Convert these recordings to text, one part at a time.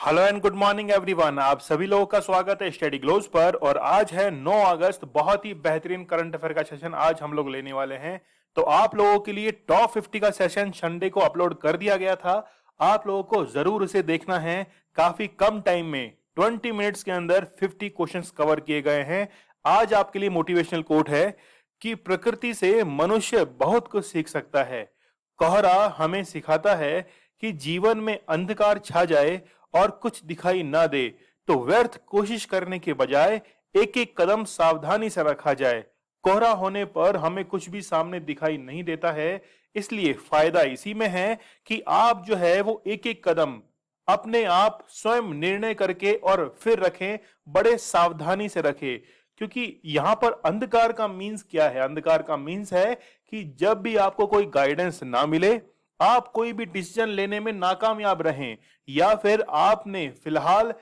Hello and good morning everyone. आप सभी लोगों का स्वागत है स्टडी ग्लोज पर। और आज है 9 अगस्त। बहुत ही बेहतरीन करंट अफेयर का सेशन आज हम लोग लेने वाले हैं। तो आप लोगों के लिए टॉप 50 का सेशन संडे को अपलोड कर दिया गया था। आप लोगों को जरूर उसे देखना है। काफी कम टाइम में 20 मिनट्स के अंदर 50 क्वेश्चंस कवर किए गए हैं। आज आपके लिए मोटिवेशनल कोट है कि प्रकृति से मनुष्य बहुत कुछ सीख सकता है। कोहरा हमें सिखाता है कि जीवन में अंधकार छा जाए और कुछ दिखाई ना दे तो व्यर्थ कोशिश करने के बजाय एक एक कदम सावधानी से रखा जाए। कोहरा होने पर हमें कुछ भी सामने दिखाई नहीं देता है, इसलिए फायदा इसी में है कि आप जो है वो एक एक कदम अपने आप स्वयं निर्णय करके और फिर रखें, बड़े सावधानी से रखें। क्योंकि यहां पर अंधकार का मीन्स क्या है? अंधकार का मीन्स है कि जब भी आपको कोई गाइडेंस ना मिले, आप कोई भी डिसीजन लेने में नाकामयाब रहें, या फिर आपने फिलहाल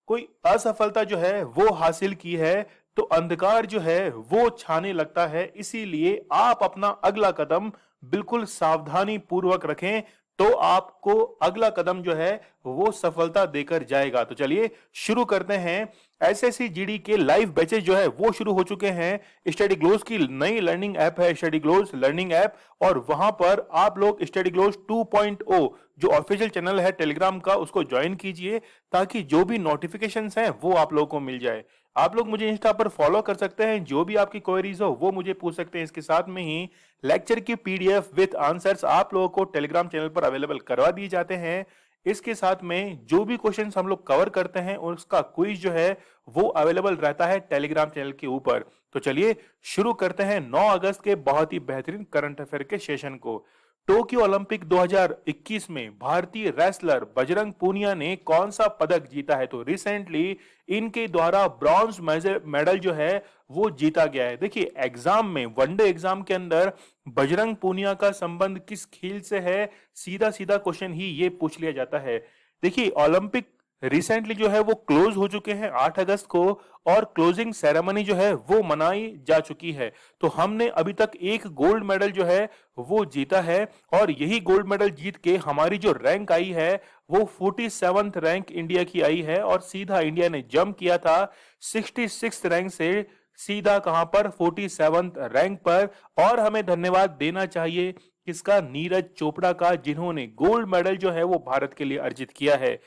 कोई असफलता जो है वो हासिल की है, तो अंधकार जो है वो छाने लगता है। इसीलिए आप अपना अगला कदम बिल्कुल सावधानी पूर्वक रखें, तो आपको अगला कदम जो है वो सफलता देकर जाएगा। तो चलिए शुरू करते हैं। एसएससी जीडी के लाइव बैचेस जो है वो शुरू हो चुके हैं। स्टडी ग्लोज की नई लर्निंग ऐप है स्टडी ग्लोज लर्निंग ऐप, और वहां पर आप लोग स्टडी ग्लोज 2.0 जो ऑफिशियल चैनल है टेलीग्राम का, उसको ज्वाइन कीजिए ताकि जो भी नोटिफिकेशंस हैं वो आप लोगों को मिल जाए। आप लोग मुझे इंस्टा पर फॉलो कर सकते हैं, जो भी आपकी क्वेरीज हो वो मुझे पूछ सकते हैं। इसके साथ में ही लेक्चर की पीडीएफ विद आंसर्स आप लोगों को टेलीग्राम चैनल पर अवेलेबल करवा दिए जाते हैं। इसके साथ में जो भी क्वेश्चंस हम लोग कवर करते हैं उसका क्विज जो है वो अवेलेबल रहता है टेलीग्राम चैनल के ऊपर। तो चलिए शुरू करते हैं 9 अगस्त के बहुत ही बेहतरीन करंट अफेयर के सेशन को। टोक्यो ओलंपिक 2021 में भारतीय रेसलर बजरंग पूनिया ने कौन सा पदक जीता है? तो रिसेंटली इनके द्वारा ब्रॉन्ज मेडल जो है वो जीता गया है। देखिए एग्जाम में, वनडे एग्जाम के अंदर बजरंग पूनिया का संबंध किस खेल से है, सीधा सीधा क्वेश्चन ही ये पूछ लिया जाता है। देखिए ओलंपिक रिसेंटली जो है वो क्लोज हो चुके हैं 8 अगस्त को, और क्लोजिंग सेरेमनी जो है वो मनाई जा चुकी है। तो हमने अभी तक एक गोल्ड मेडल जो है वो जीता है, और यही गोल्ड मेडल जीत के हमारी जो रैंक आई है वो 47th रैंक इंडिया की आई है, और सीधा इंडिया ने जंप किया था 66th रैंक से सीधा कहां पर 47th रैंक पर। और हमें धन्यवाद देना चाहिए किसका? नीरज चोपड़ा का, जिन्होंने गोल्ड मेडल जो है वो भारत के लिए अर्जित किया है।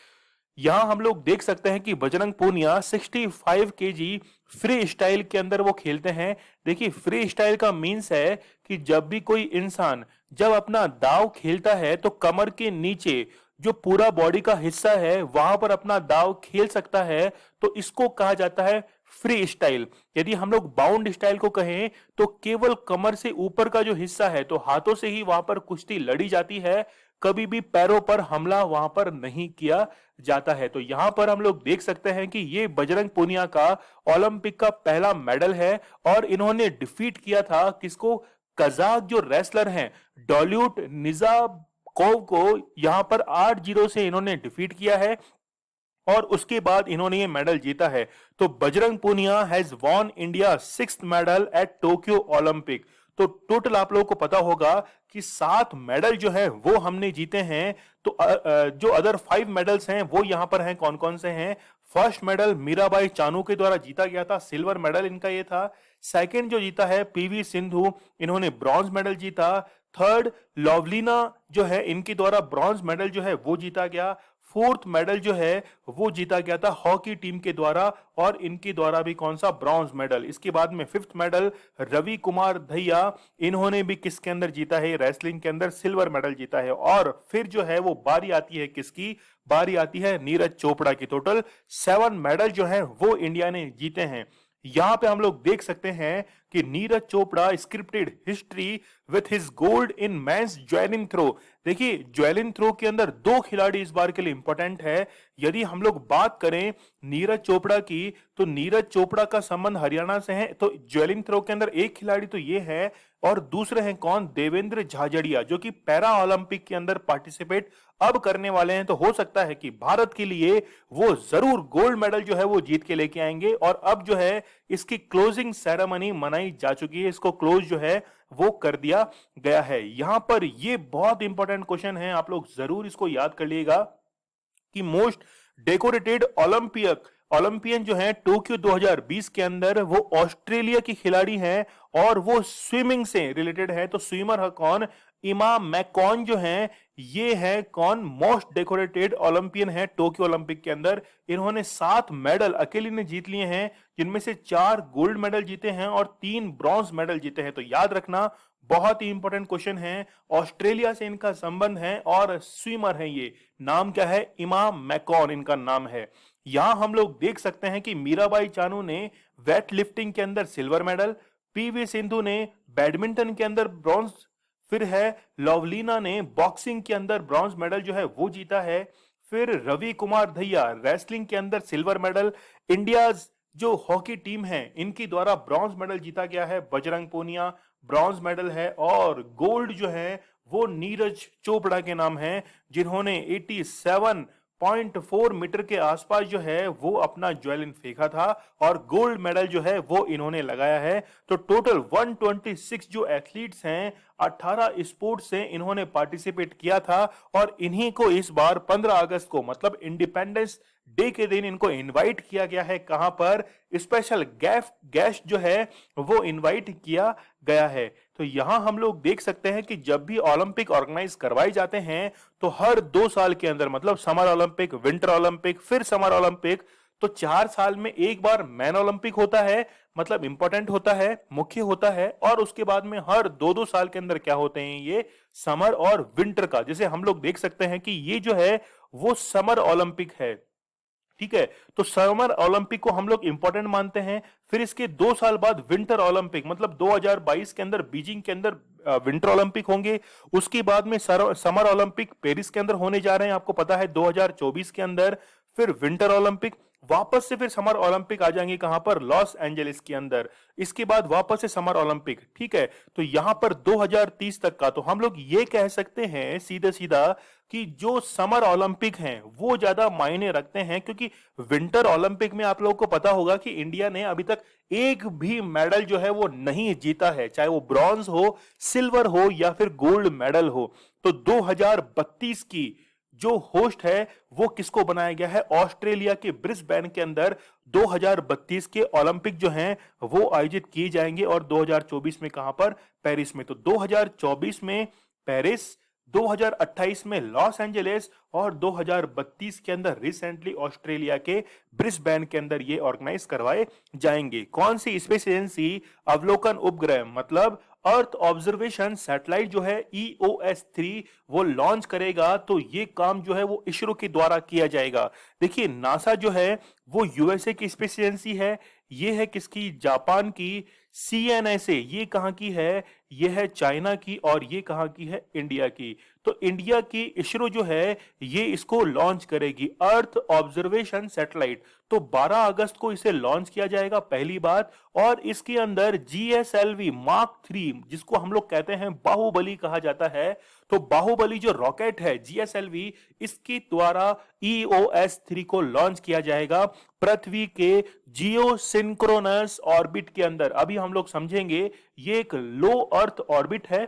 यहां हम लोग देख सकते हैं कि Bajrang Punia 65 KG freestyle के अंदर वो खेलते हैं। देखिए फ्री स्टाइल का मीन्स है कि जब भी कोई इंसान जब अपना दांव खेलता है तो कमर के नीचे जो पूरा बॉडी का हिस्सा है वहां पर अपना दांव खेल सकता है, तो इसको कहा जाता है फ्री स्टाइल। यदि हम लोग बाउंड स्टाइल को कहें तो केवल कमर से ऊपर का जो हिस्सा है तो हाथों से ही वहां पर कुश्ती लड़ी जाती है, कभी भी पैरों पर हमला वहां पर नहीं किया जाता है। तो यहां पर हम लोग देख सकते हैं कि ये बजरंग पूनिया का ओलंपिक का पहला मेडल है, और इन्होंने डिफीट किया था किसको? कजाक जो रेसलर हैं डॉल्यूट निजाकोव को, यहां पर 8-0 से इन्होंने डिफीट किया है, और उसके बाद इन्होंने ये मेडल जीता है। तो Bajrang Punia has won India 6th medal at Tokyo Olympic. तो टोटल आप लोगों को पता होगा कि 7 मेडल जो है वो हमने जीते हैं। तो जो अदर 5 मेडल्स हैं वो यहां पर हैं, कौन कौन से हैं? फर्स्ट मेडल मीराबाई चानू के द्वारा जीता गया था, सिल्वर मेडल इनका ये था। सेकंड जो जीता है पीवी सिंधु, इन्होंने ब्रॉन्ज मेडल जीता। थर्ड लवलीना जो है इनके द्वारा ब्रॉन्ज मेडल जो है वो जीता गया। फोर्थ मेडल जो है वो जीता गया था हॉकी टीम के द्वारा, और इनके द्वारा भी कौन सा? Bronze medal. इसके बाद में 5th मेडल रवि कुमार दहिया, इन्होंने भी किसके अंदर जीता है? रेसलिंग के अंदर सिल्वर मेडल जीता है। और फिर जो है वो बारी आती है किसकी? बारी आती है नीरज चोपड़ा की। टोटल 7 मेडल जो है वो इंडिया ने जीते हैं। यहां पे हम लोग देख सकते हैं कि Neeraj Chopra scripted history with his gold in men's javelin throw. देखिए जैवलिन थ्रो के अंदर 2 खिलाड़ी इस बार के लिए इंपॉर्टेंट है। यदि हम लोग बात करें नीरज चोपड़ा की, तो नीरज चोपड़ा का संबंध हरियाणा से है। तो जैवलिन थ्रो के अंदर एक खिलाड़ी तो ये है, और दूसरे हैं कौन? देवेंद्र झाझड़िया, जो कि पैरा ओलंपिक के अंदर पार्टिसिपेट अब करने वाले हैं। तो हो सकता है कि भारत के लिए वो जरूर गोल्ड मेडल जो है वो जीत के लेके आएंगे। और अब जो है इसकी क्लोजिंग सेरेमनी मनाई जा चुकी है, इसको क्लोज जो है वो कर दिया गया है। यहां पर ये बहुत इंपॉर्टेंट क्वेश्चन है, आप लोग जरूर इसको याद कर लीजिएगा कि मोस्ट डेकोरेटेड ओलंपियन जो है टोक्यो 2020 के अंदर, वो ऑस्ट्रेलिया की खिलाड़ी हैं और वो स्विमिंग से रिलेटेड है। तो स्विमर है कौन? इमा मैकॉन जो है, ये है कौन? मोस्ट डेकोरेटेड ओलंपियन है टोक्यो ओलंपिक के अंदर। इन्होंने 7 मेडल अकेली ने जीत लिए हैं, जिनमें से 4 गोल्ड मेडल जीते हैं और 3 ब्रॉन्ज मेडल जीते हैं। तो याद रखना, बहुत ही इंपॉर्टेंट क्वेश्चन है। ऑस्ट्रेलिया से इनका संबंध है और स्विमर है ये। नाम क्या है? इमा मैकॉन इनका नाम है। यहां हम लोग देख सकते हैं कि मीराबाई चानू ने वेट लिफ्टिंग के अंदर सिल्वर मेडल, पीवी सिंधु ने बैडमिंटन के अंदर ब्रॉन्ज, फिर है लवलीना ने बॉक्सिंग के अंदर ब्रॉन्ज मेडल जो है वो जीता है, फिर रवि कुमार दहिया रेसलिंग के अंदर सिल्वर मेडल। इंडिया जो हॉकी टीम है इनकी द्वारा ब्रॉन्ज मेडल जीता गया है, बजरंग पूनिया ब्रॉन्ज मेडल है, और गोल्ड जो है वो नीरज चोपड़ा के नाम है, जिन्होंने 87.4 मीटर के आसपास जो है वो अपना ज्वेलिन फेंका था और गोल्ड मेडल जो है वो इन्होंने लगाया है। तो टोटल 126 जो एथलीट्स हैं, 18 स्पोर्ट्स से इन्होंने पार्टिसिपेट किया था और इन्हीं को इस बार 15 अगस्त को मतलब इंडिपेंडेंस डे के दिन इनको इनवाइट किया गया है। कहां पर? स्पेशल गेस्ट जो है वो इनवाइट किया गया है। तो यहां हम लोग देख सकते हैं कि जब भी ओलंपिक ऑर्गेनाइज करवाए जाते हैं तो हर 2 साल के अंदर, मतलब समर ओलंपिक, विंटर ओलंपिक, फिर समर ओलंपिक, तो 4 साल में एक बार मैन ओलंपिक होता है, मतलब इंपॉर्टेंट होता है, मुख्य होता है, और उसके बाद में हर 2-2 साल के अंदर क्या होते हैं? ये समर और विंटर का। जैसे हम लोग देख सकते हैं कि ये जो है वो समर ओलंपिक है, ठीक है। तो समर ओलंपिक को हम लोग इंपॉर्टेंट मानते हैं। फिर इसके 2 साल बाद विंटर ओलंपिक, मतलब 2022 के अंदर बीजिंग के अंदर विंटर ओलंपिक होंगे। उसके बाद में समर ओलंपिक पेरिस के अंदर होने जा रहे हैं, आपको पता है 2024 के अंदर। फिर विंटर ओलंपिक, वापस से फिर समर ओलंपिक आ जाएंगे कहां पर? लॉस एंजलिस के अंदर। इसके बाद वापस से समर ओलंपिक, ठीक है। तो यहां पर 2030 तक का, तो हम लोग ये कह सकते हैं सीधे सीधा कि जो समर ओलंपिक हैं वो ज्यादा मायने रखते हैं, क्योंकि विंटर ओलंपिक में आप लोगों को पता होगा कि इंडिया ने अभी तक एक भी मेडल जो है वो नहीं जीता है, चाहे वो ब्रॉन्ज हो, सिल्वर हो या फिर गोल्ड मेडल हो। तो 2032 की जो होस्ट है वो किसको बनाया गया है? ऑस्ट्रेलिया के ब्रिस्बेन के अंदर 2032 के ओलंपिक जो हैं वो आयोजित किए जाएंगे, और 2024 में कहां पर? पेरिस में। तो 2024 में पेरिस, 2028 में लॉस एंजलिस और 2032 के अंदर रिसेंटली ऑस्ट्रेलिया के ब्रिस्बेन के अंदर ये ऑर्गेनाइज करवाए जाएंगे। कौन सी स्पेस एजेंसी अवलोकन उपग्रह, मतलब अर्थ ऑब्जर्वेशन सैटेलाइट जो है EOS-3 वो लॉन्च करेगा? तो ये काम जो है वो इसरो के द्वारा किया जाएगा। देखिए, नासा जो है वो यूएसए की स्पेस एजेंसी है, ये है किसकी? जापान की। CNSA ये कहां की है? ये है चाइना की। और ये कहां की है? इंडिया की। तो इंडिया की इसरो जो है ये इसको लॉन्च करेगी, अर्थ ऑब्जर्वेशन सैटेलाइट। तो 12 अगस्त को इसे लॉन्च किया जाएगा, पहली बात। और इसके अंदर GSLV मार्क 3, जिसको हम लोग कहते हैं बाहुबली कहा जाता है, तो बाहुबली जो रॉकेट है GSLV, इसके द्वारा EOS-3 को लॉन्च किया जाएगा पृथ्वी के जियो सिंक्रोनस ऑर्बिट के अंदर। अभी हम लोग समझेंगे, ये एक लो अर्थ ऑर्बिट है,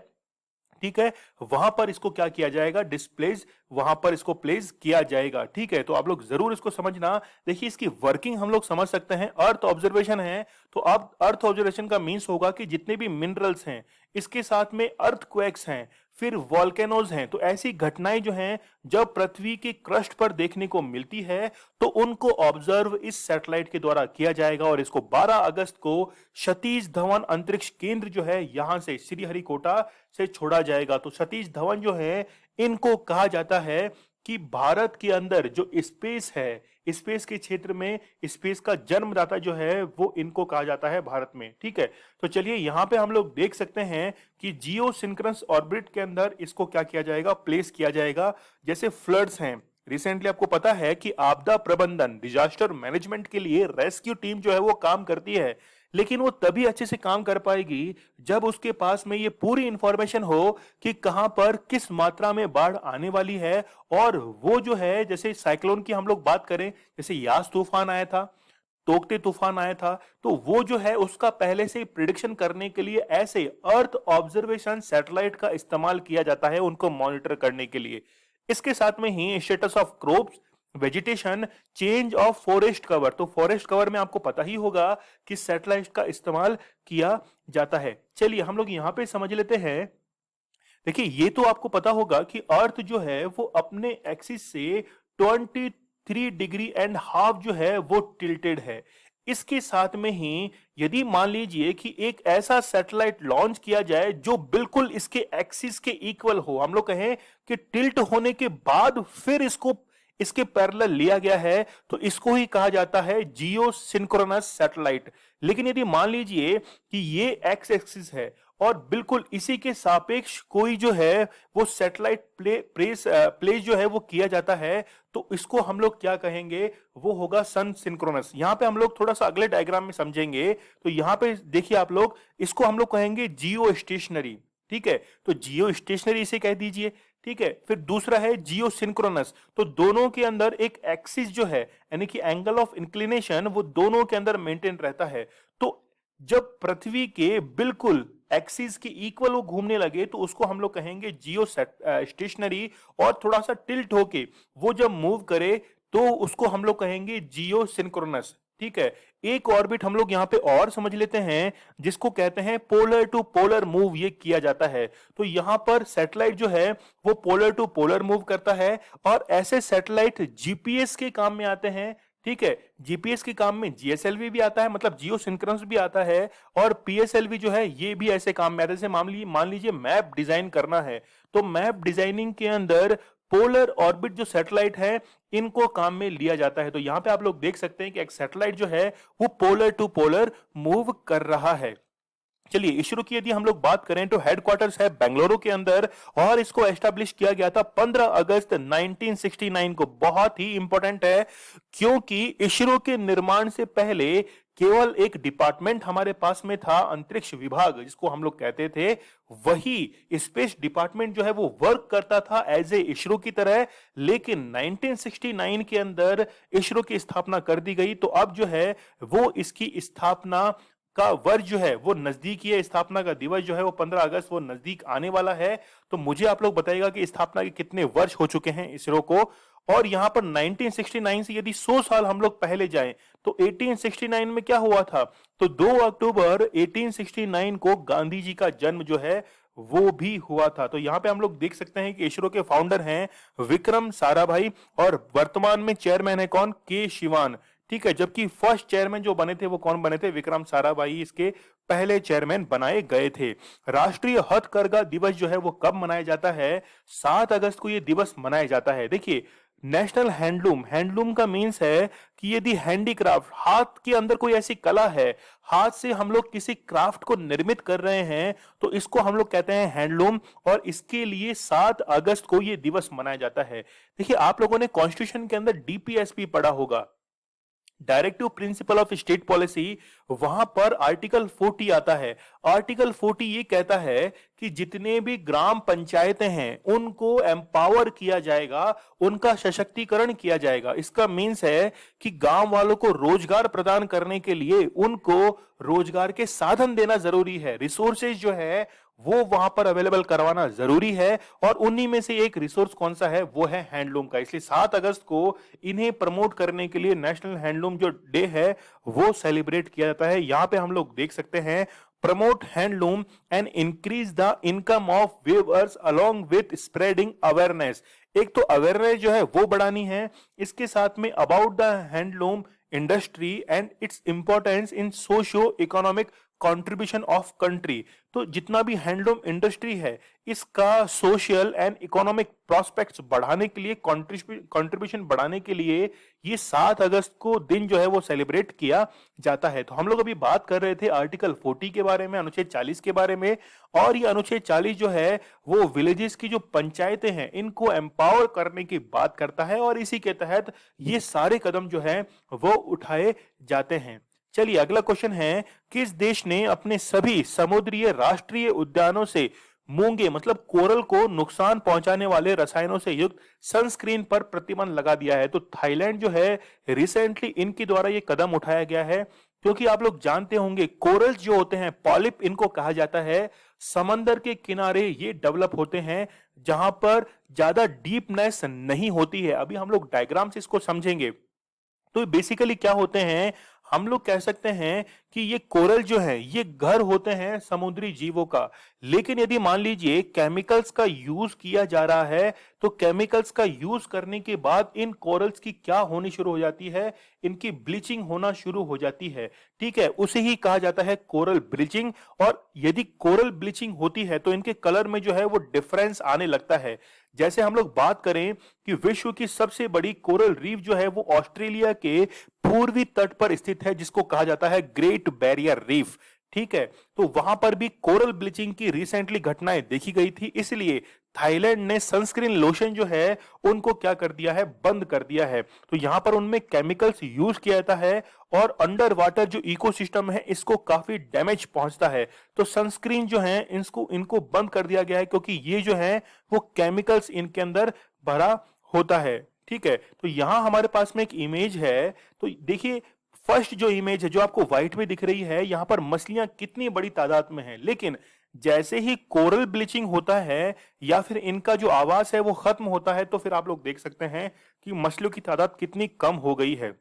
ठीक है। वहां पर इसको क्या किया जाएगा? डिस्प्लेस, वहां पर इसको प्लेस किया जाएगा, ठीक है। तो आप लोग जरूर इसको समझना। देखिए, इसकी वर्किंग हम लोग समझ सकते हैं। अर्थ ऑब्जर्वेशन है, तो अब अर्थ ऑब्जर्वेशन का मीन्स होगा कि जितने भी मिनरल्स हैं, इसके साथ में अर्थक्वेक्स हैं, फिर वॉल्केनोज हैं, तो ऐसी घटनाएं जो हैं जब पृथ्वी के क्रस्ट पर देखने को मिलती है, तो उनको ऑब्जर्व इस सैटेलाइट के द्वारा किया जाएगा। और इसको 12 अगस्त को सतीश धवन अंतरिक्ष केंद्र जो है यहां से श्रीहरिकोटा से छोड़ा जाएगा। तो सतीश धवन जो है, इनको कहा जाता है कि भारत के अंदर जो स्पेस है, स्पेस के क्षेत्र में स्पेस का जन्मदाता जो है वो इनको कहा जाता है भारत में, ठीक है। तो चलिए, यहां पे हम लोग देख सकते हैं कि जियो सिंक्रोनस ऑर्बिट के अंदर इसको क्या किया जाएगा? प्लेस किया जाएगा। जैसे फ्लड्स हैं, रिसेंटली आपको पता है कि आपदा प्रबंधन, डिजास्टर मैनेजमेंट के लिए रेस्क्यू टीम जो है वो काम करती है, लेकिन वो तभी अच्छे से काम कर पाएगी जब उसके पास में ये पूरी इंफॉर्मेशन हो कि कहां पर किस मात्रा में बाढ़ आने वाली है। और वो जो है, जैसे साइक्लोन की हम लोग बात करें, जैसे यास तूफान आया था, तोकते तूफान आया था, तो वो जो है उसका पहले से प्रिडिक्शन करने के लिए ऐसे अर्थ ऑब्जर्वेशन सैटेलाइट का इस्तेमाल किया जाता है, उनको मॉनिटर करने के लिए। इसके साथ में ही status of crops, vegetation, change of forest cover. तो फॉरेस्ट कवर में आपको पता ही होगा कि सैटेलाइट का इस्तेमाल किया जाता है। चलिए हम लोग यहां पे समझ लेते हैं। देखिए ये तो आपको पता होगा कि अर्थ जो है वो अपने एक्सिस से 23.5 डिग्री जो है वो टिल्टेड है। इसके साथ में ही यदि मान लीजिए कि एक ऐसा सैटेलाइट लॉन्च किया जाए जो बिल्कुल इसके एक्सिस के इक्वल हो, हम लोग कहें कि टिल्ट होने के बाद फिर इसको इसके पैरेलल लिया गया है, तो इसको ही कहा जाता है जियो सिंक्रोनस सैटेलाइट। लेकिन यदि मान लीजिए कि ये एक्स एक्सिस है और बिल्कुल इसी के सापेक्ष कोई जो है वो सैटेलाइट प्लेस जो है वो किया जाता है, तो इसको हम लोग क्या कहेंगे, वो होगा सन सिंक्रोनस। यहां पे हम लोग थोड़ा सा अगले डायग्राम में समझेंगे। तो यहां पे देखिए आप लोग, इसको हम लोग कहेंगे जियो स्टेशनरी। ठीक है, तो जियो स्टेशनरी इसे कह दीजिए। ठीक है, फिर दूसरा है जियो सिंक्रोनस। तो दोनों के अंदर एक एक्सिस जो है यानी कि एंगल ऑफ इंक्लिनेशन वो दोनों के अंदर मेंटेन रहता है। तो जब पृथ्वी के बिल्कुल एक्सिस के इक्वल वो घूमने लगे तो उसको हम लोग कहेंगे जियो स्टेशनरी। और थोड़ा सा टिल्ट होके वो जब मूव करे तो उसको हम लोग कहेंगे जियो सिंक्रोनस। ठीक है, एक ऑर्बिट हम लोग यहां पे और समझ लेते हैं जिसको कहते हैं पोलर टू पोलर मूव ये किया जाता है। तो यहां पर सैटेलाइट जो है वो पोलर टू पोलर मूव करता है और ऐसे सैटेलाइट जीपीएस के काम में आते हैं। ठीक है, जीपीएस के काम में जीएसएलवी भी आता है, मतलब जियो सिंक्रोनस भी आता है, और पीएसएलवी जो है ये भी ऐसे काम में आता है। जैसे मान लीजिए मैप डिजाइन करना है, तो मैप डिजाइनिंग के अंदर पोलर ऑर्बिट जो सैटेलाइट है इनको काम में लिया जाता है। तो यहां पे आप लोग देख सकते हैं कि एक सैटेलाइट जो है वो पोलर टू पोलर मूव कर रहा है। चलिए इसरो की यदि हम लोग बात करें तो हेडक्वार्टर्स है बेंगलुरु के अंदर और इसको एस्टैब्लिश किया गया था 15 अगस्त 1969 को। बहुत ही इंपॉर्टेंट है क्योंकि इसरो के निर्माण से पहले केवल एक डिपार्टमेंट हमारे पास में था, अंतरिक्ष विभाग जिसको हम लोग कहते थे। वही स्पेस डिपार्टमेंट जो है वो वर्क करता था एज ए इसरो की तरह। लेकिन 1969 के अंदर इसरो की स्थापना कर दी गई। तो अब जो है वो इसकी स्थापना का वर्ष जो है वो नजदीक है, स्थापना का दिवस जो है वो 15 अगस्त वो नजदीक आने वाला है। तो मुझे आप लोग बताइएगा कि स्थापना के कितने वर्ष हो चुके हैं इसरो को। और यहां पर 1969 से यदि 100 साल हम लोग पहले जाएं तो 1869 में क्या हुआ था, तो 2 अक्टूबर 1869 को गांधी जी का जन्म जो है वो भी हुआ था। तो यहां पे हम लोग देख सकते हैं कि इसरो के फाउंडर हैं विक्रम साराभाई और वर्तमान में चेयरमैन है कौन, के शिवान। ठीक है, जबकि फर्स्ट चेयरमैन जो बने थे वो कौन बने थे, विक्रम साराभाई इसके पहले चेयरमैन बनाए गए थे। राष्ट्रीय हथकरघा दिवस जो है वो कब मनाया जाता है, 7 अगस्त को ये दिवस मनाया जाता है। देखिए नेशनल हैंडलूम, हैंडलूम का मीन्स है कि यदि हैंडीक्राफ्ट, हाथ के अंदर कोई ऐसी कला है, हाथ से हम लोग किसी क्राफ्ट को निर्मित कर रहे हैं, तो इसको हम लोग कहते हैं हैंडलूम। और इसके लिए 7 अगस्त को ये दिवस मनाया जाता है। देखिए आप लोगों ने कॉन्स्टिट्यूशन के अंदर डीपीएसपी पढ़ा होगा, directive principle of state policy. वहां पर आर्टिकल 40 आता है। आर्टिकल 40 ये कहता है कि जितने भी ग्राम पंचायतें हैं उनको एम्पावर किया जाएगा, उनका सशक्तिकरण किया जाएगा। इसका मीन्स है कि गांव वालों को रोजगार प्रदान करने के लिए उनको रोजगार के साधन देना जरूरी है, रिसोर्सेज जो है वो वहां पर अवेलेबल करवाना जरूरी है। और उन्हीं में से एक रिसोर्स कौन सा है, वो है हैंडलूम का। इसलिए 7 अगस्त को इन्हें प्रमोट करने के लिए नेशनल हैंडलूम जो डे है वो सेलिब्रेट किया जाता है। यहां पे हम लोग देख सकते हैं, promote handloom and increase the income of viewers along with spreading awareness. एक तो अवेयरनेस जो है वो बढ़ानी है, इसके साथ में about the handloom industry and its importance in socio economic contribution of country. तो जितना भी हैंडलूम इंडस्ट्री है इसका सोशल एंड इकोनॉमिक प्रोस्पेक्ट्स बढ़ाने के लिए, कंट्रीब्यूशन बढ़ाने के लिए ये 7 अगस्त को दिन जो है वो सेलिब्रेट किया जाता है। तो हम लोग अभी बात कर रहे थे आर्टिकल 40 के बारे में, अनुच्छेद 40 के बारे में। और ये अनुच्छेद 40 जो है वो विलेजेस की जो पंचायतें हैं इनको एम्पावर करने की बात करता है और इसी के तहत ये सारे कदम जो है वो उठाए जाते हैं। चलिए अगला क्वेश्चन है, किस देश ने अपने सभी समुद्रीय राष्ट्रीय उद्यानों से मूंगे मतलब कोरल को नुकसान पहुंचाने वाले रसायनों से युक्त सनस्क्रीन पर प्रतिबंध लगा दिया है? तो थाईलैंड जो है रिसेंटली इनके द्वारा ये कदम उठाया गया है। क्योंकि आप लोग जानते होंगे कोरल्स जो होते हैं, पॉलिप इनको कहा जाता है, समंदर के किनारे ये डेवलप होते हैं जहां पर ज्यादा डीपनेस नहीं होती है। अभी हम लोग डायग्राम से इसको समझेंगे। तो बेसिकली क्या होते हैं, हम लोग कह सकते हैं कि ये कोरल जो है ये घर होते हैं समुद्री जीवों का। लेकिन यदि मान लीजिए केमिकल्स का यूज किया जा रहा है, तो केमिकल्स का यूज करने के बाद इन कोरल्स की क्या होनी शुरू हो जाती है, इनकी ब्लीचिंग होना शुरू हो जाती है। ठीक है, उसे ही कहा जाता है कोरल ब्लीचिंग। और यदि कोरल ब्लीचिंग होती है तो इनके कलर में जो है वो डिफरेंस आने लगता है। जैसे हम लोग बात करें कि विश्व की सबसे बड़ी कोरल रीफ जो है वो ऑस्ट्रेलिया के पूर्वी तट पर स्थित है, जिसको कहा जाता है ग्रेट बैरियर रीफ। ठीक है, तो वहां पर भी कोरल ब्लीचिंग की रिसेंटली घटनाएं देखी गई थी, इसलिए थाईलैंड ने सनस्क्रीन लोशन जो है उनको क्या कर दिया है, बंद कर दिया है। तो यहां पर उनमें केमिकल्स यूज किया जाता है और अंडर वाटर जो इकोसिस्टम है इसको काफी डैमेज पहुंचता है। तो सनस्क्रीन जो है इनको इनको बंद कर दिया गया है, क्योंकि ये जो है वो केमिकल्स इनके अंदर भरा होता है। ठीक है, तो यहां हमारे पास में एक इमेज है। तो देखिए, फर्स्ट जो इमेज है जो आपको व्हाइट में दिख रही है, यहां पर मछलियां कितनी बड़ी तादाद में हैं। लेकिन जैसे ही कोरल ब्लीचिंग होता है या फिर इनका जो आवास है वो खत्म होता है, तो फिर आप लोग देख सकते हैं कि मछलियों की तादाद कितनी कम हो गई है।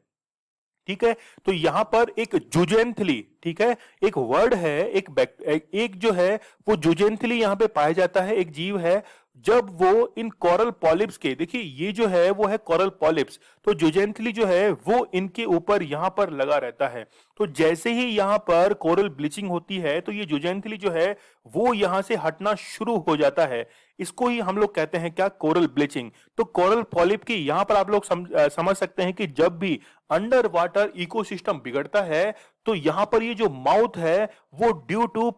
ठीक है, तो यहां पर एक जुजेंथली, ठीक है, एक वर्ड है, एक जो है वो जुजेंथली यहां पे पाया जाता है, एक जीव है। जब वो इन कोरल पॉलिप्स के, देखिए ये जो है वो है कोरल पॉलिप्स, तो जुजेंथली जो है वो इनके ऊपर यहां पर लगा रहता है। तो जैसे ही यहां पर कोरल ब्लीचिंग होती है तो ये जुजेंथली जो है वो यहां से हटना शुरू हो जाता है। इसको ही हम लोग कहते हैं क्या, कोरल ब्लीचिंग। तो कोरल पॉलिप की यहां पर आप लोग समझ सकते हैं कि जब भी अंडर वाटर इकोसिस्टम बिगड़ता है तो यहां पर ये जो माउथ है वो ड्यू टू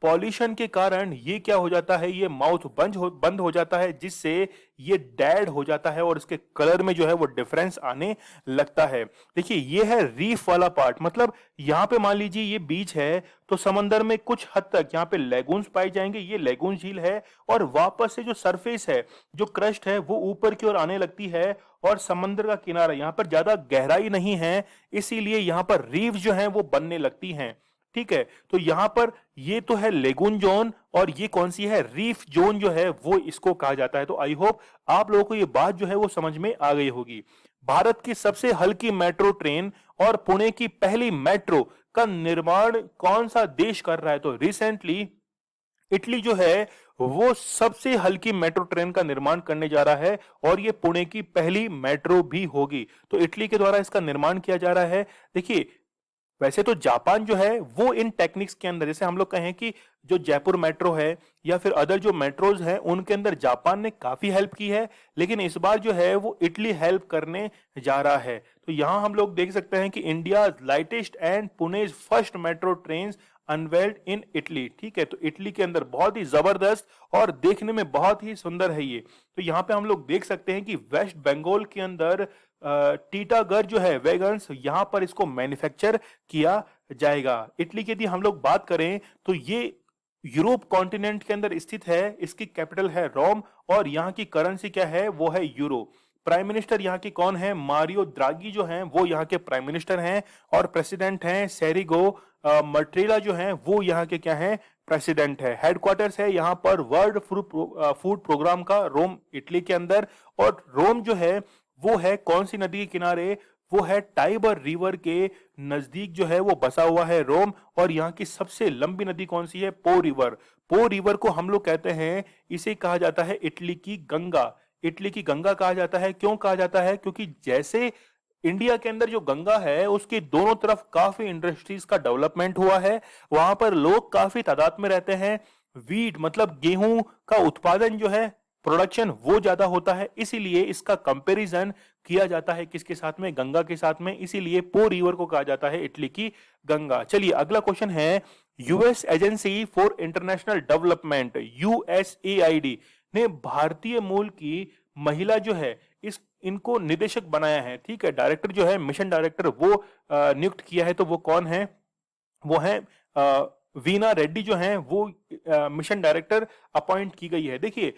पॉल्यूशन के कारण ये क्या हो जाता है, ये माउथ बंद हो जाता है, जिससे ये डेड हो जाता है और इसके कलर में जो है वो डिफरेंस आने लगता है। देखिए ये है रीफ वाला पार्ट, मतलब यहाँ पे मान लीजिए ये बीच है, तो समंदर में कुछ हद तक यहाँ पे लेगून्स पाए जाएंगे, ये लेगून झील है। और वापस से जो सरफेस है, जो क्रस्ट है, वो ऊपर की ओर आने लगती है और समंदर का किनारा, यहाँ पर ज्यादा गहराई नहीं है, इसीलिए यहाँ पर रीफ जो है वो बनने लगती हैं। ठीक है, तो यहां पर ये तो है लेगून जोन और ये कौन सी है, रीफ जोन जो है वो इसको कहा जाता है। तो आई होप आप लोगों को ये बात जो है वो समझ में आ गई होगी। भारत की सबसे हल्की मेट्रो ट्रेन और पुणे की पहली मेट्रो का निर्माण कौन सा देश कर रहा है, तो रिसेंटली इटली जो है वो सबसे हल्की मेट्रो ट्रेन का निर्माण करने जा रहा है और ये पुणे की पहली मेट्रो भी होगी। तो इटली के द्वारा इसका निर्माण किया जा रहा है। देखिए, वैसे तो जापान जो है वो इन टेक्निक्स के अंदर, जैसे हम लोग कहें कि जो जयपुर मेट्रो है या फिर अदर जो मेट्रोज हैं उनके अंदर जापान ने काफी हेल्प की है, लेकिन इस बार जो है वो इटली हेल्प करने जा रहा है। तो यहां हम लोग देख सकते हैं कि India lightest and Pune first metro train unveiled in Italy. ठीक है, तो इटली के अंदर बहुत ही जबरदस्त और देखने में बहुत ही सुंदर है ये। तो यहाँ पे हम लोग देख सकते हैं कि वेस्ट बंगाल के अंदर टीटागढ़ जो है वैगन्स, यहां पर इसको मैन्युफैक्चर किया जाएगा। इटली की यदि हम लोग बात करें तो ये यूरोप कॉन्टिनेंट के अंदर स्थित है, इसकी कैपिटल है रोम और यहाँ की करेंसी क्या है, वो है यूरो। प्राइम मिनिस्टर यहाँ की कौन है, मारियो द्रागी जो हैं वो यहाँ के प्राइम मिनिस्टर हैं और प्रेसिडेंट हैं सेरिगो मट्रेला जो हैं वो यहाँ के क्या हैं, प्रेसिडेंट है। हेडक्वार्टर्स है यहाँ पर वर्ल्ड फूड प्रोग्राम का, रोम इटली के अंदर। और रोम जो है वो है कौन सी नदी के किनारे, वो है टाइबर रिवर के नजदीक जो है वो बसा हुआ है रोम। और यहाँ की सबसे लंबी नदी कौन सी है, पो रिवर। पो रिवर को हम लोग कहते हैं, इसे कहा जाता है इटली की गंगा। इटली की गंगा कहा जाता है, क्यों कहा जाता है, क्योंकि जैसे इंडिया के अंदर जो गंगा है उसके दोनों तरफ काफी इंडस्ट्रीज का डेवलपमेंट हुआ है, वहां पर लोग काफी तादाद में रहते हैं। वीट मतलब गेहूं का उत्पादन जो है, प्रोडक्शन वो ज्यादा होता है, इसीलिए इसका कंपैरिजन किया जाता है किसके साथ में, गंगा के साथ में। इसीलिए पो रिवर को कहा जाता है इटली की गंगा। चलिए अगला क्वेश्चन है, US agency for international development USAID ने भारतीय मूल की महिला जो है इनको निदेशक बनाया है। ठीक है, डायरेक्टर जो है, मिशन डायरेक्टर वो नियुक्त किया है, तो वो कौन है, वो है वीना रेड्डी जो हैं वो मिशन डायरेक्टर अपॉइंट की गई है। देखिए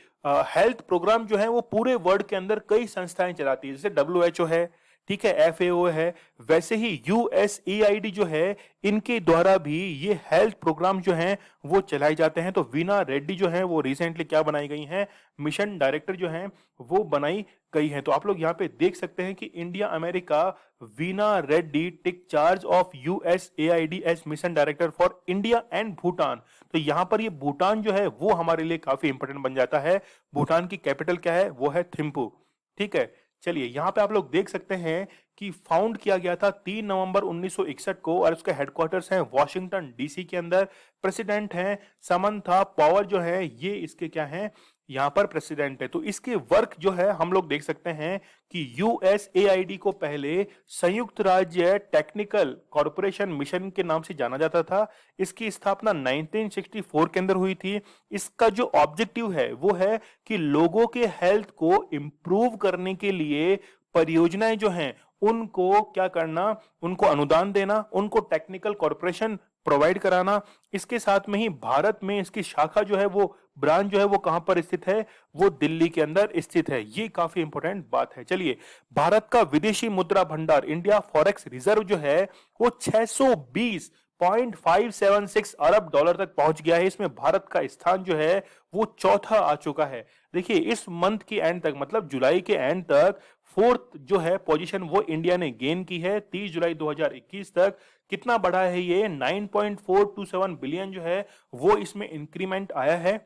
हेल्थ प्रोग्राम जो है वो पूरे वर्ल्ड के अंदर कई संस्थाएं चलाती है, जैसे डब्ल्यूएचओ है, ठीक है, एफएओ है, वैसे ही यूएसएआईडी जो है, इनके द्वारा भी ये हेल्थ प्रोग्राम जो हैं वो चलाए जाते हैं। तो वीना रेड्डी जो है वो रिसेंटली क्या बनाई गई हैं, मिशन डायरेक्टर जो हैं वो बनाई गई हैं। तो आप लोग यहाँ पे देख सकते हैं कि India America, Veena Reddy take charge of USAID as mission director for India and Bhutan. तो यहाँ पर ये भूटान जो है वो हमारे लिए काफी इंपॉर्टेंट बन जाता है। भूटान की कैपिटल क्या है, वो है थिम्पू। ठीक है, चलिए यहाँ पे आप लोग देख सकते हैं कि फाउंड किया गया था 3 नवंबर 1961 को और उसके हेडक्वार्टर्स हैं वॉशिंगटन डीसी के अंदर। प्रेसिडेंट हैं समंथा पावर जो है, ये इसके क्या हैं, यहाँ पर प्रेसिडेंट है। तो इसके वर्क जो है हम लोग देख सकते हैं कि यूएसएआईडी को पहले संयुक्त राज्य टेक्निकल कॉरपोरेशन मिशन के नाम से जाना जाता था। इसकी स्थापना 1964 के अंदर हुई थी। इसका जो ऑब्जेक्टिव है वो है कि लोगों के हेल्थ को इंप्रूव करने के लिए परियोजनाएं जो हैं उनको क्या करना, उनको अनुदान देना, उनको टेक्निकल कॉरपोरेशन प्रोवाइड कराना। इसके साथ में ही भारत में इसकी शाखा जो है वो, ब्रांच जो है वो कहां पर स्थित है, वो दिल्ली के अंदर स्थित है। ये काफी इंपॉर्टेंट बात है। चलिए, भारत का विदेशी मुद्रा भंडार इंडिया फॉरेक्स रिजर्व जो है वो 620.576 अरब डॉलर तक पहुंच गया है। इसमें भारत का स्थान जो है वो चौथा आ चुका है। देखिए, इस मंथ के एंड तक, मतलब जुलाई के एंड तक फोर्थ जो है पोजीशन वो इंडिया ने गेन की है। 30 जुलाई 2021 तक कितना बढ़ा है, ये 9.427 बिलियन जो है वो इसमें इंक्रीमेंट आया है।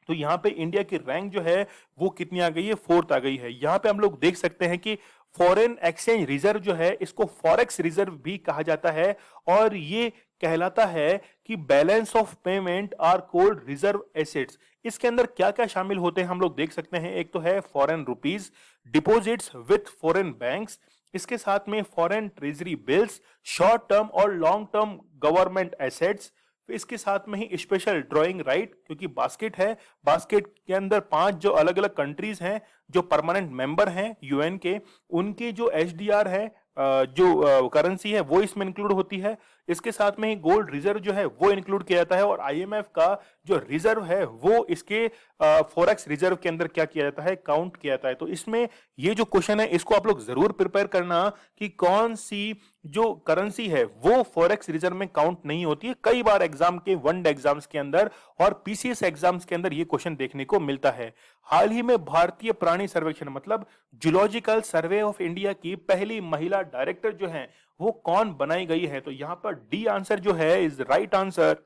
तो यहाँ पे इंडिया की रैंक जो है वो कितनी आ गई है, फोर्थ आ गई है। यहाँ पे हम लोग देख सकते हैं कि फॉरेन एक्सचेंज रिजर्व जो है इसको फॉरेक्स रिजर्व भी कहा जाता है और ये कहलाता है कि balance of payment are called reserve assets. इसके अंदर क्या क्या शामिल होते हैं हम लोग देख सकते हैं। एक तो है foreign rupees, deposits with foreign banks, इसके साथ में foreign treasury bills, short term और लॉन्ग टर्म गवर्नमेंट एसेट्स, इसके साथ में ही स्पेशल ड्राइंग राइट, क्योंकि बास्केट है, बास्केट के अंदर 5 जो अलग अलग कंट्रीज हैं जो परमानेंट मेंबर हैं यूएन के, उनके जो एचडीआर है, जो करेंसी है वो इसमें इंक्लूड होती है। इसके साथ में ही गोल्ड रिजर्व जो है वो इंक्लूड किया जाता है और आईएमएफ का जो रिजर्व है वो इसके फॉरेक्स रिजर्व के अंदर क्या किया जाता है, काउंट किया जाता है। तो इसमें ये जो क्वेश्चन है इसको आप लोग जरूर प्रिपेयर करना कि कौन सी जो करेंसी है वो फॉरेक्स रिजर्व में काउंट नहीं होती है। कई बार एग्जाम के वनडे एग्जाम्स के अंदर और पीसीएस एग्जाम्स के अंदर ये क्वेश्चन देखने को मिलता है। हाल ही में भारतीय प्राणी सर्वेक्षण मतलब जूलॉजिकल सर्वे ऑफ इंडिया की पहली महिला डायरेक्टर जो है वो कौन बनाई गई है, तो यहां पर डी आंसर जो है इज राइट आंसर,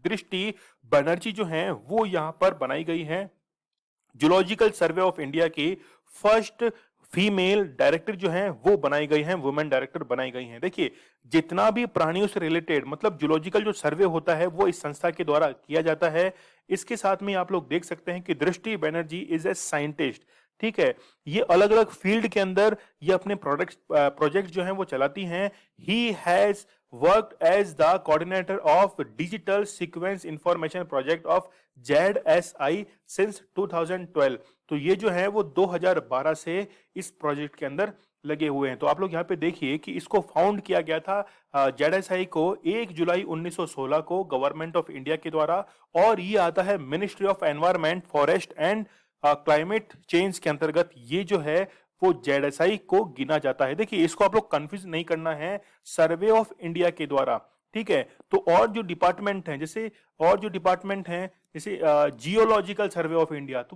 दृष्टि बनर्जी जो है वो यहां पर बनाई गई है। जूलॉजिकल सर्वे ऑफ इंडिया की फर्स्ट फीमेल डायरेक्टर जो है वो बनाई गई हैं, वुमेन डायरेक्टर बनाई गई हैं। देखिए, जितना भी प्राणियों से रिलेटेड मतलब जूलॉजिकल जो सर्वे होता है वो इस संस्था के द्वारा किया जाता है। इसके साथ में आप लोग देख सकते हैं कि दृष्टि बनर्जी इज ए साइंटिस्ट। ठीक है, ये अलग अलग फील्ड के अंदर ये अपने प्रोजेक्ट जो हैं वो चलाती हैं। He has worked as the coordinator of digital sequence information project of ZSI since 2012। तो ये जो है वो 2012 से इस प्रोजेक्ट के अंदर लगे हुए हैं। तो आप लोग यहाँ पे देखिए कि इसको फाउंड किया गया था ZSI को 1 जुलाई 1916 को गवर्नमेंट ऑफ इंडिया के द्वारा, और ये आता है ministry of environment, forest and climate change के अंतर्गत ये जो है वो ZSI को गिना जाता है। देखिए, इसको आप लोग कंफ्यूज नहीं करना है, सर्वे ऑफ इंडिया के द्वारा। ठीक है, तो और जो डिपार्टमेंट हैं जैसे जियोलॉजिकल सर्वे ऑफ इंडिया, तो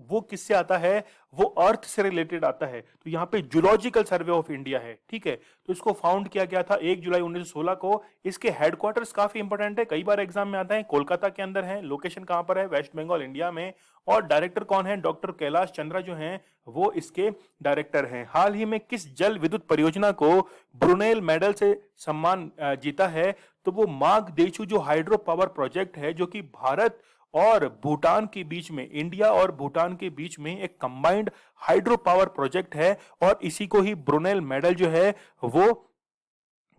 वो किससे आता है, वो अर्थ से रिलेटेड आता है। तो यहाँ पे जूलॉजिकल सर्वे ऑफ इंडिया है। ठीक है, तो इसको फाउंड किया गया था 1 जुलाई 1916 को। इसके हेडक्वार्टर्स काफी इंपॉर्टेंट है, कई बार एग्जाम में आता है, कोलकाता के अंदर है। लोकेशन कहां पर है, वेस्ट बंगाल इंडिया में। और डायरेक्टर कौन है, डॉक्टर कैलाश चंद्रा जो हैं वो इसके डायरेक्टर हैं। हाल ही में किस जल विद्युत परियोजना को ब्रुनेल मेडल से सम्मान जीता है, तो वो माग देचू जो हाइड्रो पावर प्रोजेक्ट है जो कि भारत और भूटान के बीच में, इंडिया और भूटान के बीच में एक कंबाइंड हाइड्रो पावर प्रोजेक्ट है और इसी को ही ब्रुनेल मेडल जो है वो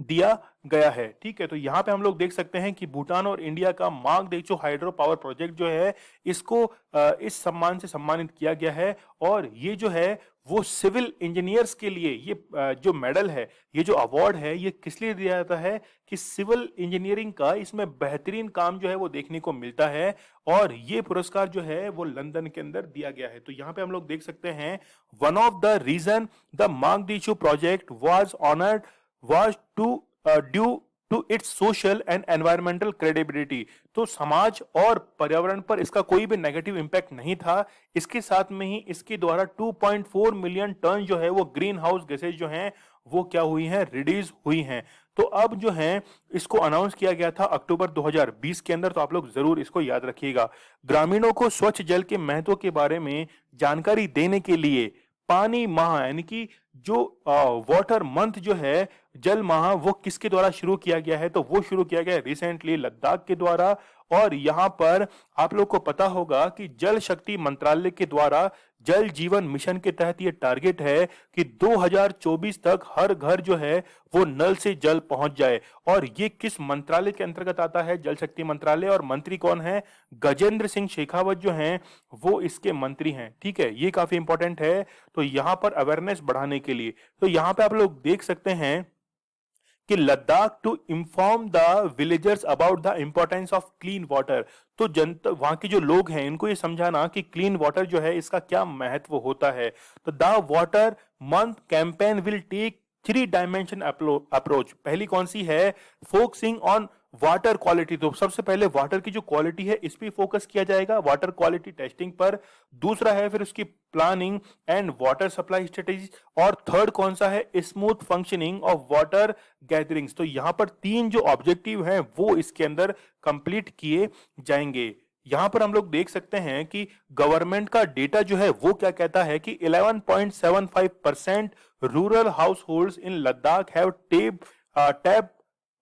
दिया गया है। ठीक है, तो यहाँ पे हम लोग देख सकते हैं कि भूटान और इंडिया का मांगदेचु हाइड्रो पावर प्रोजेक्ट जो है इसको इस सम्मान से सम्मानित किया गया है। और ये जो है वो सिविल इंजीनियर्स के लिए ये जो मेडल है, ये जो अवार्ड है, ये किस लिए दिया जाता है कि सिविल इंजीनियरिंग का इसमें बेहतरीन काम जो है वो देखने को मिलता है। और ये पुरस्कार जो है वो लंदन के अंदर दिया गया है। तो यहाँ पे हम लोग देख सकते हैं, one of the reason the Mangdechhu project was honoured was due to its social and environmental credibility। तो समाज और पर्यावरण पर इसका कोई भी नेगेटिव इंपैक्ट नहीं था। इसके साथ में ही इसके द्वारा 2.4 मिलियन टन जो है वो ग्रीन हाउस गैसेज जो हैं वो क्या हुई हैं, रिड्यूस हुई हैं। तो अब जो है इसको अनाउंस किया गया था अक्टूबर 2020 के अंदर। तो आप लोग जरूर इसको याद रखिएगा। ग्रामीणों को स्वच्छ जल के महत्व के बारे में जानकारी देने के लिए पानी माह यानी कि जो वाटर मंथ जो है, जल माह, वो किसके द्वारा शुरू किया गया है? तो वो शुरू किया गया है रिसेंटली लद्दाख के द्वारा। और यहां पर आप लोग को पता होगा कि जल शक्ति मंत्रालय के द्वारा जल जीवन मिशन के तहत ये टारगेट है कि 2024 तक हर घर जो है वो नल से जल पहुंच जाए। और ये किस मंत्रालय के अंतर्गत आता है? जल शक्ति मंत्रालय। और मंत्री कौन है? गजेंद्र सिंह शेखावत जो हैं वो इसके मंत्री हैं। ठीक है, ये काफी इंपॉर्टेंट है। तो यहां पर अवेयरनेस बढ़ाने के लिए, तो यहां पे आप लोग देख सकते हैं कि Ladakh to inform the villagers about the importance of clean water. तो जनता, वहां के जो लोग हैं, इनको ये समझाना कि क्लीन वाटर जो है इसका क्या महत्व होता है। तो the water month campaign will take 3 dimension approach. पहली कौन सी है? Focusing on water quality. तो सबसे पहले वाटर की जो क्वालिटी है इस पे फोकस किया जाएगा, वाटर क्वालिटी टेस्टिंग पर। दूसरा है फिर उसकी planning and water supply strategy. और थर्ड कौन सा है? Smooth functioning of water gatherings. तो यहां पर 3 जो ऑब्जेक्टिव हैं वो इसके अंदर कंप्लीट किए जाएंगे। यहां पर हम लोग देख सकते हैं कि गवर्नमेंट का डेटा जो है वो क्या कहता है कि 11.75% rural house hold in Ladakh have tap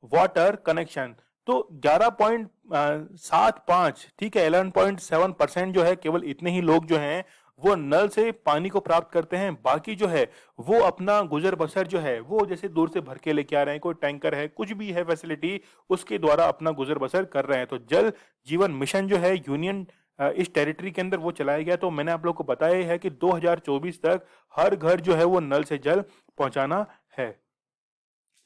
water connection. तो 11.75, ठीक है, 11.7% जो है, केवल इतने ही लोग जो हैं वो नल से पानी को प्राप्त करते हैं। बाकी जो है वो अपना गुजर बसर जो है वो जैसे दूर से भर के लेके आ रहे हैं, कोई टैंकर है, कुछ भी है फैसिलिटी, उसके द्वारा अपना गुजर बसर कर रहे हैं। तो जल जीवन मिशन जो है यूनियन इस टेरिटरी के अंदर वो चलाया गया। तो मैंने आप लोग को बताया है कि 2024 तक हर घर जो है वो नल से जल पहुंचाना है।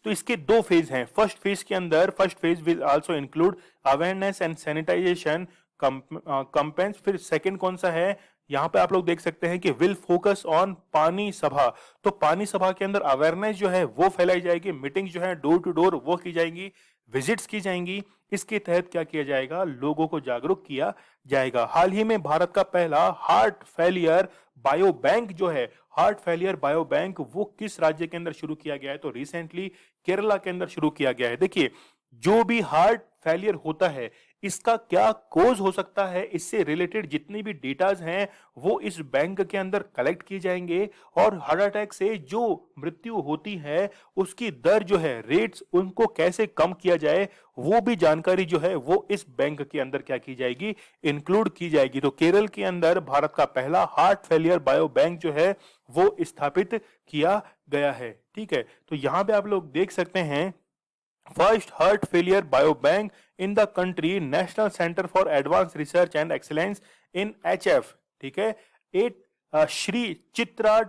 तो इसके 2 फेज हैं। फर्स्ट फेज के अंदर, first phase will also include awareness and sanitization campaigns. फिर सेकंड कौन सा है? यहां पे आप लोग देख सकते हैं कि विल फोकस ऑन पानी सभा। तो पानी सभा के अंदर अवेयरनेस जो है वो फैलाई जाएगी, मीटिंग जो है डोर टू डोर वो की जाएंगी, विजिट्स की जाएंगी। इसके तहत क्या किया जाएगा? लोगों को जागरूक किया जाएगा। हाल ही में भारत का पहला हार्ट फेलियर बायो बैंक जो है, हार्ट फेलियर बायो बैंक, वो किस राज्य के अंदर शुरू किया गया है? तो रिसेंटली केरला के अंदर शुरू किया गया है। देखिए, जो भी हार्ट फेलियर होता है इसका क्या कोज हो सकता है, इससे रिलेटेड जितनी भी डेटाज हैं वो इस बैंक के अंदर कलेक्ट किए जाएंगे। और हार्ट अटैक से जो मृत्यु होती है उसकी दर जो है, रेट्स, उनको कैसे कम किया जाए वो भी जानकारी जो है वो इस बैंक के अंदर क्या की जाएगी? इंक्लूड की जाएगी। तो केरल के अंदर भारत का पहला हार्ट फेलियर बायो बैंक जो है वो स्थापित किया गया है। ठीक है, तो यहां पे आप लोग देख सकते हैं, first heart failure bio bank in the country, national centre for advance research and excellence in HF. ठीक है, at Shri Chitra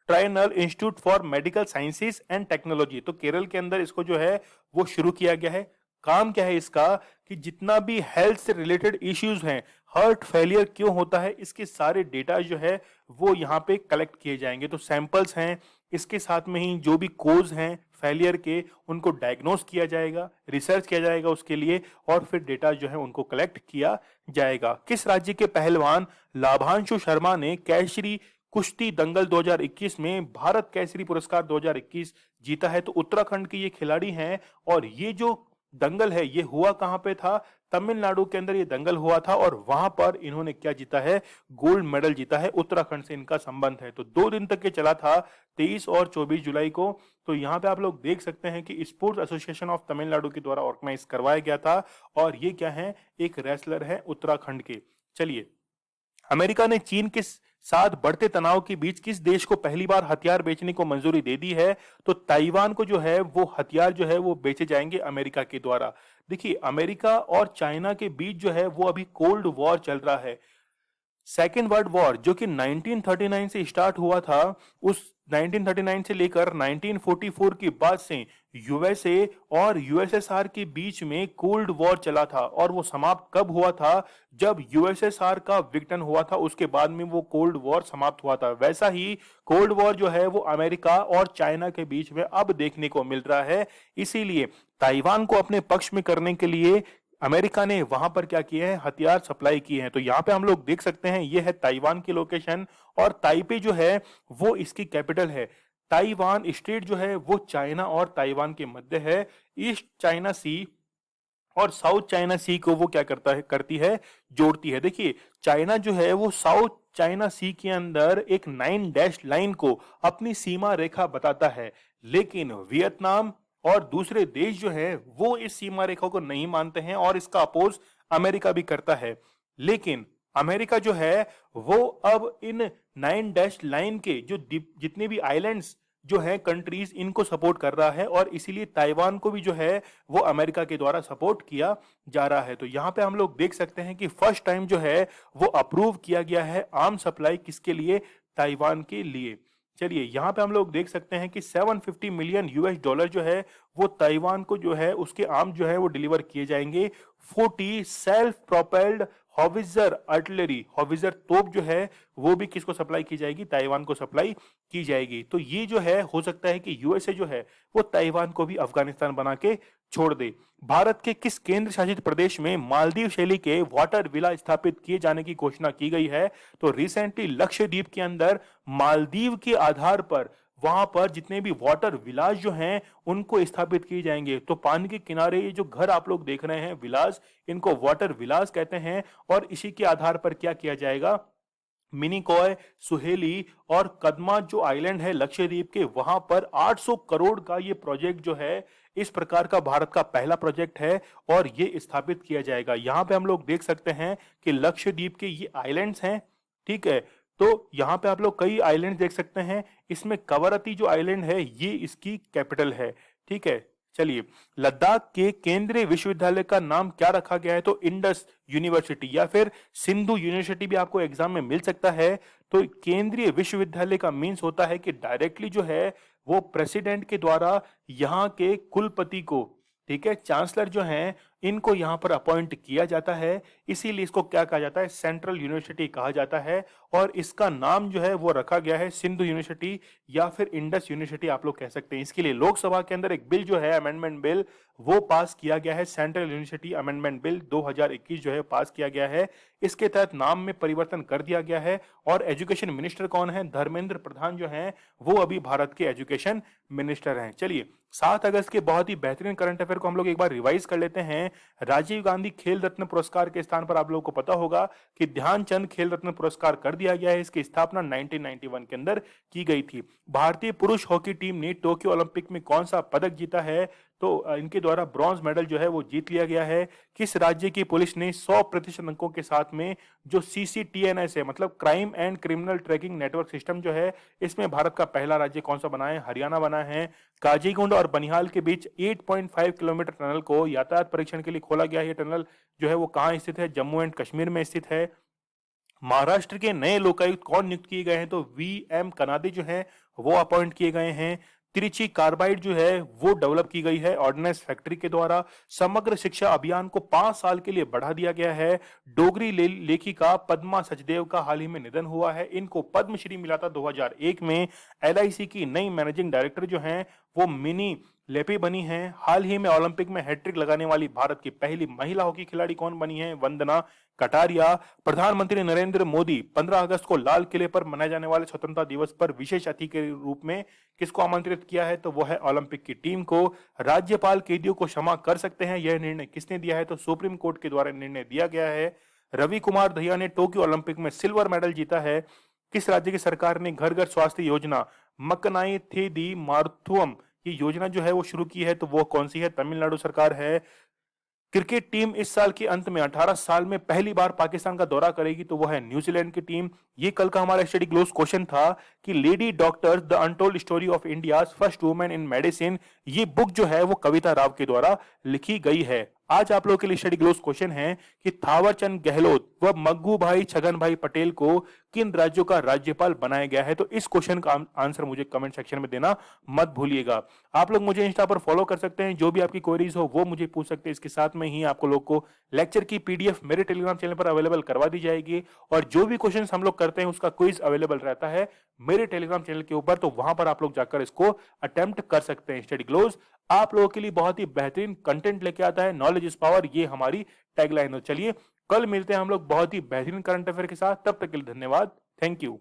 Tirunal institute for medical sciences and technology. तो केरल के अंदर इसको जो है वो शुरू किया गया है। काम क्या है इसका कि जितना भी हेल्थ से रिलेटेड इश्यूज हैं, हार्ट फेलियर क्यों होता है, इसके सारे डेटा जो है वो यहाँ पे कलेक्ट किए जाएंगे। तो सैंपल्स हैं, इसके साथ में ही जो भी कोज हैं फेलियर के उनको डायग्नोस किया जाएगा, रिसर्च किया जाएगा उसके लिए, और फिर डेटा जो है उनको कलेक्ट किया जाएगा। किस राज्य के पहलवान लाभांशु शर्मा ने केसरी कुश्ती दंगल 2021 में भारत केसरी पुरस्कार 2021 जीता है? तो उत्तराखंड के ये खिलाड़ी हैं। और ये जो दंगल है ये हुआ कहां पे था? तमिलनाडु के अंदर ये दंगल हुआ था। और वहां पर इन्होंने क्या जीता है? गोल्ड मेडल जीता है। उत्तराखंड से इनका संबंध है। तो 2 दिन तक ये चला था, 23 और 24 जुलाई को। तो यहाँ पे आप लोग देख सकते हैं कि स्पोर्ट्स एसोसिएशन ऑफ तमिलनाडु के द्वारा ऑर्गेनाइज करवाया गया था। और ये क्या है? एक रेसलर है उत्तराखंड के। चलिए, अमेरिका ने चीन के साथ बढ़ते तनाव के बीच किस देश को पहली बार हथियार बेचने को मंजूरी दे दी है? तो ताइवान को जो है वो हथियार जो है वो बेचे जाएंगे अमेरिका के द्वारा। देखिए, अमेरिका और चाइना के बीच जो है वो अभी कोल्ड वॉर चल रहा है। सेकेंड वर्ल्ड वॉर जो कि 1939 से स्टार्ट हुआ था, उस 1939 से लेकर 1944 के बाद से यूएसए और यूएसएसआर के बीच में कोल्ड वॉर चला था। और वो समाप्त कब हुआ था? जब यूएसएसआर का विघटन हुआ था, उसके बाद में वो कोल्ड वॉर समाप्त हुआ था। वैसा ही कोल्ड वॉर जो है वो अमेरिका और चाइना के बीच में अब देखने को मिल रहा है। इसीलिए ताइवान को अपने पक्ष में करने के लिए अमेरिका ने वहां पर क्या किए हैं? हथियार सप्लाई किए हैं। तो यहाँ पे हम लोग देख सकते हैं, ये है ताइवान की लोकेशन और ताइपे जो है वो इसकी कैपिटल है। ताइवान स्टेट जो है वो चाइना और ताइवान के मध्य है। ईस्ट चाइना सी और साउथ चाइना सी को वो क्या करती है, जोड़ती है। देखिए, चाइना जो है वो साउथ चाइना सी के अंदर एक 9 डैश लाइन को अपनी सीमा रेखा बताता है। लेकिन वियतनाम और दूसरे देश जो है वो इस सीमा रेखा को नहीं मानते हैं और इसका अपोज अमेरिका भी करता है। लेकिन अमेरिका जो है वो अब इन 9 डैश लाइन के जो जितने भी आइलैंड्स जो है कंट्रीज, इनको सपोर्ट कर रहा है और इसीलिए ताइवान को भी जो है वो अमेरिका के द्वारा सपोर्ट किया जा रहा है। तो यहाँ पे हम लोग देख सकते हैं कि फर्स्ट टाइम जो है वो अप्रूव किया गया है आर्म सप्लाई, किसके लिए? ताइवान के लिए। चलिए, यहाँ पे हम लोग देख सकते हैं कि 750 मिलियन यूएस डॉलर जो है वो ताइवान को जो है उसके आर्म जो है वो डिलीवर किए जाएंगे। 40 self propelled howitzer artillery, howitzer तोप जो है वो भी किसको सप्लाई की जाएगी? ताइवान को सप्लाई की जाएगी। तो ये जो है हो सकता है कि यूएसए जो है वो ताइवान को भी अफगानिस्तान बना के छोड़ दे। भारत के किस केंद्र शासित प्रदेश में मालदीव शैली के वाटर विला स्थापित किए जाने की घोषणा की गई है? तो रिसेंटली लक्षद्वीप के अंदर मालदीव के आधार पर वहां पर जितने भी वाटर विलास जो हैं उनको स्थापित किए जाएंगे। तो पानी के किनारे ये जो घर आप लोग देख रहे हैं विलास, इनको वाटर विलास कहते हैं। और इसी के आधार पर क्या किया जाएगा? मिनिकॉय, सुहेली और कदमा जो आइलैंड है लक्षद्वीप के, वहां पर 800 करोड़ का ये प्रोजेक्ट जो है, इस प्रकार का भारत का पहला प्रोजेक्ट है और ये स्थापित किया जाएगा। यहां पे हम लोग देख सकते हैं कि लक्षद्वीप के ये आइलैंड्स हैं, ठीक है। तो यहाँ पे आप लोग कई आइलैंड देख सकते हैं। इसमें कवरत्ती जो आइलैंड है ये इसकी कैपिटल है, ठीक है। चलिए, लद्दाख के केंद्रीय विश्वविद्यालय का नाम क्या रखा गया है? तो इंडस यूनिवर्सिटी या फिर सिंधु यूनिवर्सिटी भी आपको एग्जाम में मिल सकता है। तो केंद्रीय विश्वविद्यालय का मीन्स होता है कि डायरेक्टली जो है वो प्रेसिडेंट के द्वारा यहाँ के कुलपति को, ठीक है, चांसलर जो हैं इनको यहाँ पर अपॉइंट किया जाता है। इसीलिए इसको क्या कहा जाता है? सेंट्रल यूनिवर्सिटी कहा जाता है। और इसका नाम जो है वो रखा गया है सिंधु यूनिवर्सिटी या फिर इंडस यूनिवर्सिटी आप लोग कह सकते हैं। इसके लिए लोकसभा के अंदर एक बिल जो है, अमेंडमेंट बिल, वो पास किया गया है। सेंट्रल यूनिवर्सिटी अमेंडमेंट बिल 2021 जो है पास किया गया है। इसके तहत नाम में परिवर्तन कर दिया गया है। और एजुकेशन मिनिस्टर कौन है? धर्मेंद्र प्रधान जो हैं वो अभी भारत के एजुकेशन मिनिस्टर हैं। चलिए, 7 अगस्त के बहुत ही बेहतरीन करंट अफेयर को हम लोग एक बार रिवाइज कर लेते हैं। राजीव गांधी खेल रत्न पुरस्कार के स्थान पर आप लोगों को पता होगा कि ध्यानचंद खेल रत्न पुरस्कार कर दिया गया है। इसकी स्थापना 1991 के अंदर की गई थी। भारतीय पुरुष हॉकी टीम ने टोक्यो ओलंपिक में कौन सा पदक जीता है? तो इनके द्वारा ब्रॉन्ज मेडल जो है वो जीत लिया गया है। किस राज्य की पुलिस ने 100% अंकों के साथ में जो CCTNS है, मतलब crime and criminal tracking network system जो है, इसमें भारत का पहला राज्य कौन सा बना है? हरियाणा बना है। काजीगुंड और बनिहाल के बीच 8.5 किलोमीटर टनल को यातायात परीक्षण के लिए खोला गया है। ये टनल जो है वो कहाँ स्थित है? जम्मू एंड कश्मीर में स्थित है। महाराष्ट्र के नए लोकायुक्त कौन नियुक्त किए गए हैं? तो VM कनाडे जो है वो अपॉइंट किए गए हैं। तिरछी कार्बाइड जो है वो डेवलप की गई है ऑर्डिनेंस फैक्ट्री के द्वारा। समग्र शिक्षा अभियान को 5 साल के लिए बढ़ा दिया गया है। डोगरी लेखिका पद्मा सचदेव का हाल ही में निधन हुआ है। इनको पद्मश्री मिला था 2001 में। LIC की नई मैनेजिंग डायरेक्टर जो हैं वो मिनी लेपी बनी है। हाल ही में ओलंपिक में हैट्रिक लगाने वाली भारत की पहली महिला हॉकी खिलाड़ी कौन बनी है? वंदना कटारिया। प्रधानमंत्री नरेंद्र मोदी 15 अगस्त को लाल किले पर मनाए जाने वाले स्वतंत्रता दिवस पर विशेष अतिथि के रूप में किसको आमंत्रित किया है? तो वो है ओलंपिक की टीम को। राज्यपाल कैदियों को क्षमा कर सकते हैं, यह निर्णय किसने दिया है? तो सुप्रीम कोर्ट के द्वारा निर्णय दिया गया है। रवि कुमार दहिया ने टोक्यो ओलंपिक में सिल्वर मेडल जीता है। किस राज्य की सरकार ने घर घर स्वास्थ्य योजना मक्कनाई थेदी मारुथुवम, ये योजना जो है वो शुरू की है? तो वो कौन सी है? तमिलनाडु सरकार है। क्रिकेट टीम इस साल के अंत में 18 साल में पहली बार पाकिस्तान का दौरा करेगी, तो वो है न्यूजीलैंड की टीम। ये कल का हमारा स्टडी ग्लोस क्वेश्चन था कि lady doctor the untold story of India first women in medicine, ये बुक जो है वो कविता राव के द्वारा लिखी गई है। आज आप लोगों के लिए स्टडी ग्लोस क्वेश्चन है कि थावरचंद गहलोत व मग्गू भाई छगन भाई पटेल को किन राज्यों का राज्यपाल बनाया गया है। तो इस क्वेश्चन का आंसर मुझे कमेंट सेक्शन में देना मत भूलिएगा। आप लोग मुझे इंस्टा पर फॉलो कर सकते हैं, जो भी आपकी क्वेरीज हो वो मुझे पूछ सकते हैं। इसके साथ में ही आपको लोग को लेक्चर की पीडीएफ मेरे टेलीग्राम चैनल पर अवेलेबल करवा दी जाएगी, और जो भी क्वेश्चन हम लोग करते हैं उसका क्विज अवेलेबल रहता है मेरे टेलीग्राम चैनल के ऊपर, तो वहां पर आप लोग जाकर इसको अटेम्प्ट कर सकते हैं। स्टडी ग्लोस आप लोगों के लिए बहुत ही बेहतरीन कंटेंट लेके आता है, नॉलेज इज पावर, ये हमारी टैगलाइन हो। चलिए कल मिलते हैं हम लोग बहुत ही बेहतरीन करंट अफेयर के साथ, तब तक के लिए धन्यवाद, थैंक यू।